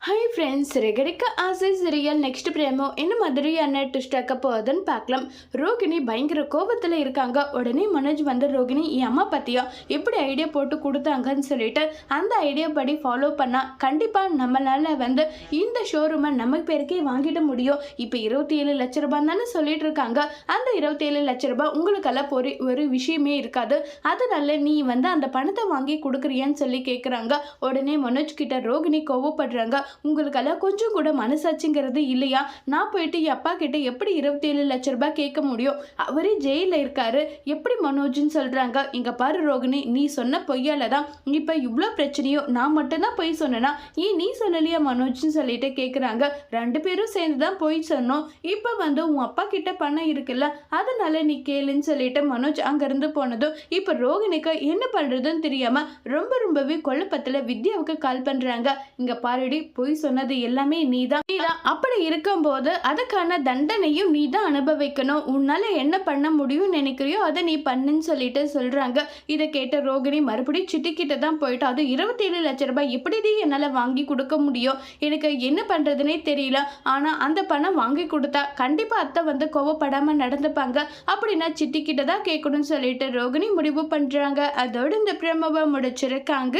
Hi friends, ரெகடிக்க ஆசை serial next பிரேமோ என்ன மாதிரியான ட்விஸ்ட் ஆக்க போகுதுன்னு பார்க்கலாம். ரோகிணி பயங்கர கோபத்தில் இருக்காங்க. உடனே மனோஜ் வந்து ரோகிணி என் அம்மா பற்றியா எப்படி ஐடியா போட்டு கொடுத்தாங்கன்னு சொல்லிட்டு அந்த ஐடியா படி ஃபாலோ பண்ணால் கண்டிப்பாக நம்மளால் வந்து இந்த ஷோரூமை நம்ம பேருக்கே வாங்கிட முடியும். இப்போ 27 லட்ச ரூபாய் தானே சொல்லிட்டு இருக்காங்க. அந்த 27 லட்ச ரூபாய் உங்களுக்கெல்லாம் ஒரு விஷயமே இருக்காது. அதனால நீ வந்து அந்த பணத்தை வாங்கி கொடுக்குறியான்னு சொல்லி கேட்குறாங்க. உடனே மனோஜ் கிட்ட ரோகிணி கோவப்படுறாங்க. உங்களுக்கெல்லாம் கொஞ்சம் கூட மனசாட்சிங்கிறது இல்லையா? நான் போயிட்டு என் அப்பா கிட்ட எப்படி 27 லட்ச ரூபாய் கேட்க முடியும்? அவரே ஜெயிலில் இருக்காரு. எப்படி மனோஜ்னு சொல்றாங்க. இங்க பாரு ரோகிணி, நீ சொன்ன பொய்யால தான் இப்ப இவ்வளோ பிரச்சனையோ. நான் மட்டும்தான் பொய் சொன்னேன்னா ஏன் நீ சொல்லலையா மனோஜ்னு சொல்லிட்டு கேட்குறாங்க. 2 பேரும் சேர்ந்து தான் பொய் சொன்னோம். இப்போ வந்து உன் அப்பா கிட்ட பணம் இருக்குல்ல, அதனால நீ கேளுன்னு சொல்லிட்டு மனோஜ் அங்கிருந்து போனதும் இப்போ ரோகிணிக்கு என்ன பண்றதுன்னு தெரியாம ரொம்பவே குழப்பத்துல வித்யாவுக்கு கால் பண்றாங்க. இங்க பாருடி, பொய் சொன்னது எல்லாமே நீதான். அப்படி இருக்கும்போது அதுக்கான தண்டனையும் நீ தான் அனுபவிக்கணும். உன்னால என்ன பண்ண முடியும்னு நினைக்கிறியோ அதை நீ பண்ணுன்னு சொல்லிட்டு சொல்றாங்க. இதை கேட்ட ரோகிணி மறுபடியும் சிட்டிக்கிட்ட தான் போயிட்டு அது 27 லட்ச ரூபாய் எப்படி என்னால வாங்கி கொடுக்க முடியும்? எனக்கு என்ன பண்றதுனே தெரியல. ஆனா அந்த பணம் வாங்கி கொடுத்தா கண்டிப்பா அத்தை வந்து கோவப்படாம நடந்துப்பாங்க. அப்படின்னா சிட்டிக்கிட்ட தான் கேட்கணும்னு சொல்லிட்டு ரோகிணி முடிவு பண்றாங்க. அதோடு இந்த பிரமவை முடிச்சிருக்காங்க.